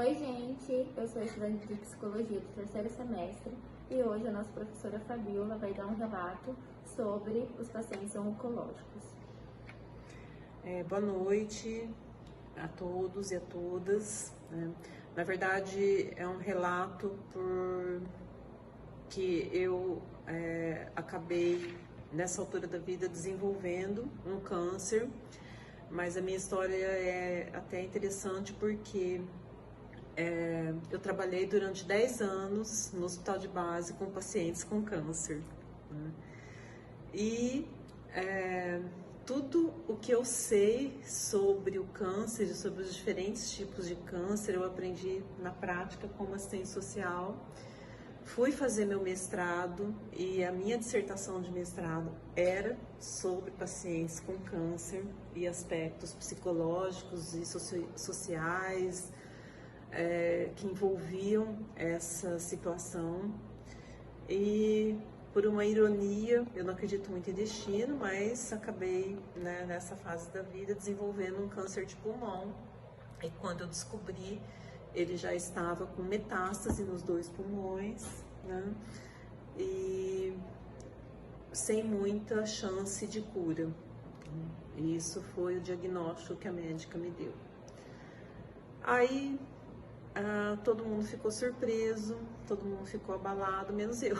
Oi, gente, eu sou estudante de psicologia do terceiro semestre e hoje a nossa professora Fabiola vai dar um relato sobre os pacientes oncológicos. Boa noite a todos e a todas. Na verdade, é um relato que eu acabei, nessa altura da vida, desenvolvendo um câncer, mas a minha história é até interessante porque eu trabalhei durante 10 anos no hospital de base com pacientes com câncer, né? E tudo o que eu sei sobre o câncer e sobre os diferentes tipos de câncer eu aprendi na prática como assistente social. Fui fazer meu mestrado e a minha dissertação de mestrado era sobre pacientes com câncer e aspectos psicológicos e sociais que envolviam essa situação. E por uma ironia, eu não acredito muito em destino, mas acabei, nessa fase da vida desenvolvendo um câncer de pulmão. E quando eu descobri, ele já estava com metástase nos 2 pulmões, né? E sem muita chance de cura. E isso foi o diagnóstico que a médica me deu. Aí todo mundo ficou surpreso, todo mundo ficou abalado, menos eu.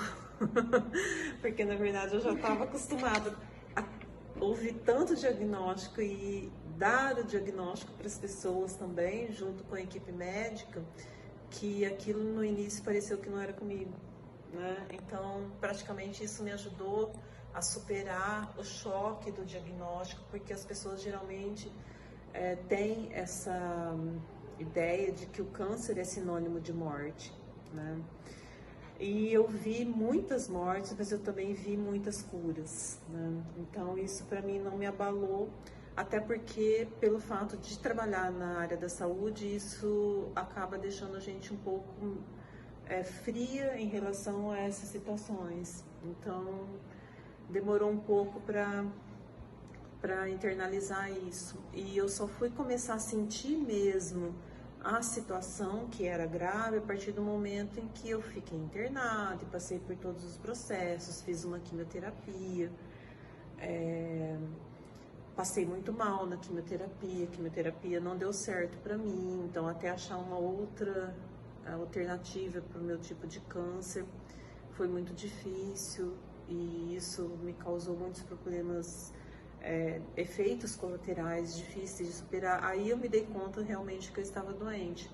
Porque na verdade eu já estava acostumada a ouvir tanto diagnóstico e dar o diagnóstico para as pessoas também, junto com a equipe médica, que aquilo no início pareceu que não era comigo, né? Então praticamente isso me ajudou a superar o choque do diagnóstico, porque as pessoas geralmente têm essa ideia de que o câncer é sinônimo de morte, né? E eu vi muitas mortes, mas eu também vi muitas curas, né? Então isso para mim não me abalou, até porque pelo fato de trabalhar na área da saúde, isso acaba deixando a gente um pouco fria em relação a essas situações. Então demorou um pouco para internalizar isso. E eu só fui começar a sentir mesmo a situação que era grave a partir do momento em que eu fiquei internada e passei por todos os processos, fiz uma quimioterapia, passei muito mal na quimioterapia, a quimioterapia não deu certo para mim, então até achar uma outra alternativa para o meu tipo de câncer foi muito difícil e isso me causou muitos problemas, efeitos colaterais difíceis de superar. Aí eu me dei conta realmente que eu estava doente,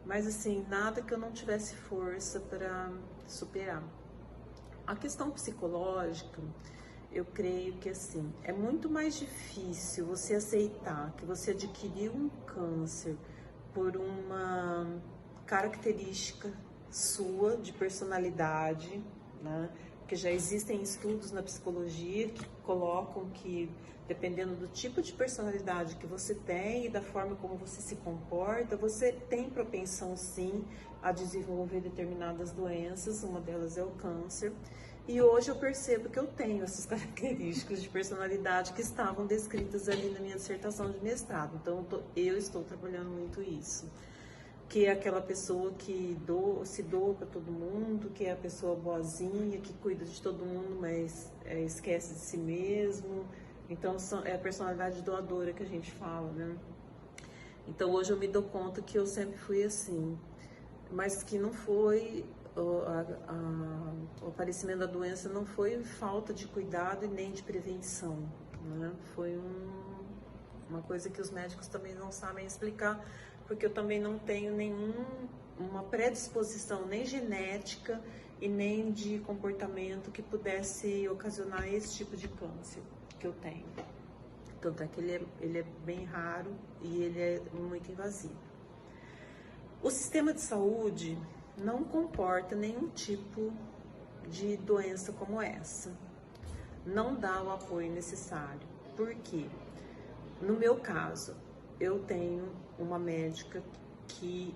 mas assim, nada que eu não tivesse força para superar. A questão psicológica, eu creio que assim, é muito mais difícil você aceitar que você adquiriu um câncer por uma característica sua de personalidade, né? Porque já existem estudos na psicologia que colocam que, dependendo do tipo de personalidade que você tem e da forma como você se comporta, você tem propensão sim a desenvolver determinadas doenças, uma delas é o câncer. E hoje eu percebo que eu tenho essas características de personalidade que estavam descritas ali na minha dissertação de mestrado. Então eu estou trabalhando muito isso. Que é aquela pessoa que se doa para todo mundo, que é a pessoa boazinha, que cuida de todo mundo, mas esquece de si mesmo. Então é a personalidade doadora que a gente fala, né? Então hoje eu me dou conta que eu sempre fui assim, mas que não foi o aparecimento da doença não foi falta de cuidado e nem de prevenção, né? Foi uma coisa que os médicos também não sabem explicar, porque eu também não tenho uma predisposição nem genética e nem de comportamento que pudesse ocasionar esse tipo de câncer que eu tenho. Tanto é que ele é bem raro e ele é muito invasivo. O sistema de saúde não comporta nenhum tipo de doença como essa. Não dá o apoio necessário. Por quê? No meu caso, eu tenho uma médica que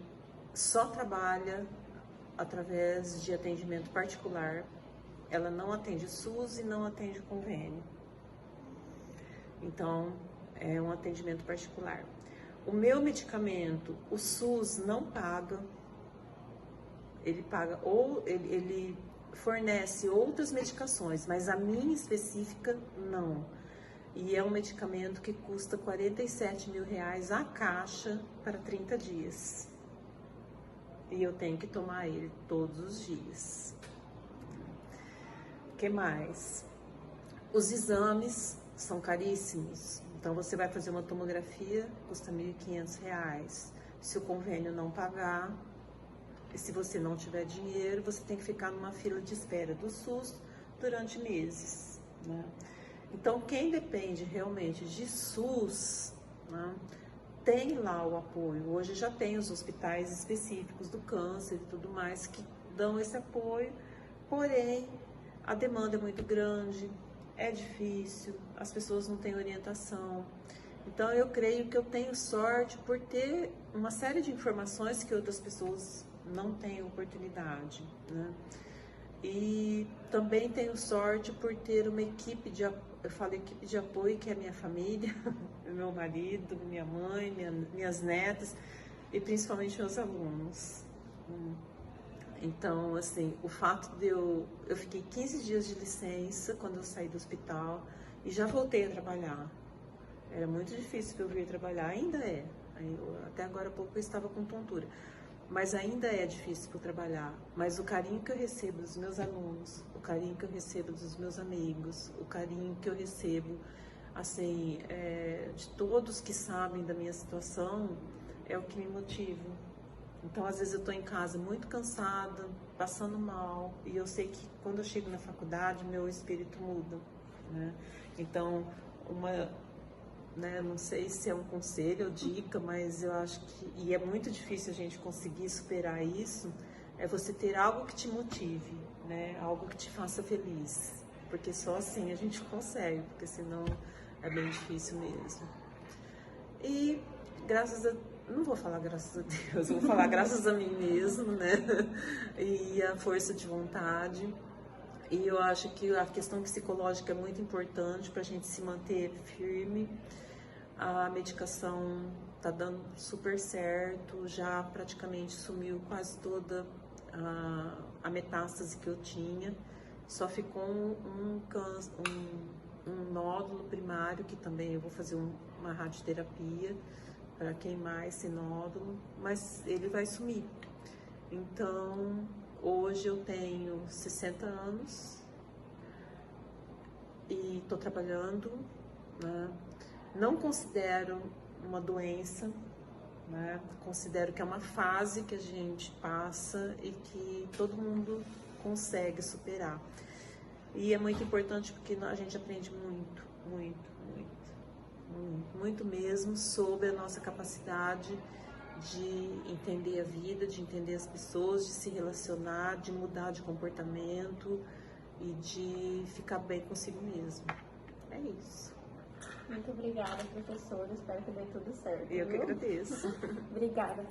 só trabalha através de atendimento particular. Ela não atende SUS e não atende convênio. Então, é um atendimento particular. O meu medicamento, o SUS não paga, ele paga, ou ele fornece outras medicações, mas a minha específica não. E é um medicamento que custa R$47 mil a caixa para 30 dias. E eu tenho que tomar ele todos os dias. O que mais? Os exames são caríssimos. Então você vai fazer uma tomografia, custa R$1.500. Se o convênio não pagar, e se você não tiver dinheiro, você tem que ficar numa fila de espera do SUS durante meses, né? Então, quem depende realmente de SUS, né, tem lá o apoio. Hoje já tem os hospitais específicos do câncer e tudo mais que dão esse apoio, porém, a demanda é muito grande, é difícil, as pessoas não têm orientação. Então, eu creio que eu tenho sorte por ter uma série de informações que outras pessoas não têm oportunidade, né? E também tenho sorte por ter uma equipe eu falo equipe de apoio, que é a minha família, meu marido, minha mãe, minhas netas e principalmente meus alunos. Então, assim, o fato de eu fiquei 15 dias de licença quando eu saí do hospital e já voltei a trabalhar. Era muito difícil para eu vir trabalhar, ainda é. Até agora há pouco eu estava com tontura. Mas ainda é difícil para eu trabalhar. Mas o carinho que eu recebo dos meus alunos, o carinho que eu recebo dos meus amigos, o carinho que eu recebo, assim, de todos que sabem da minha situação, é o que me motiva. Então, às vezes eu estou em casa muito cansada, passando mal, e eu sei que quando eu chego na faculdade, meu espírito muda, né? Então, não sei se é um conselho ou dica, mas eu acho que, e é muito difícil a gente conseguir superar isso, é você ter algo que te motive, né? Algo que te faça feliz, porque só assim a gente consegue, porque senão é bem difícil mesmo. E não vou falar graças a Deus, vou falar graças a mim mesmo, né? E a força de vontade. E eu acho que a questão psicológica é muito importante para a gente se manter firme. A medicação tá dando super certo, já praticamente sumiu quase toda a metástase que eu tinha. Só ficou um nódulo primário, que também eu vou fazer uma radioterapia para queimar esse nódulo, mas ele vai sumir. Então, hoje eu tenho 60 anos e estou trabalhando, né? Não considero uma doença, né? Considero que é uma fase que a gente passa e que todo mundo consegue superar. E é muito importante porque a gente aprende muito mesmo sobre a nossa capacidade de entender a vida, de entender as pessoas, de se relacionar, de mudar de comportamento e de ficar bem consigo mesmo. É isso. Muito obrigada, professora. Espero que dê tudo certo. Eu que agradeço. Obrigada.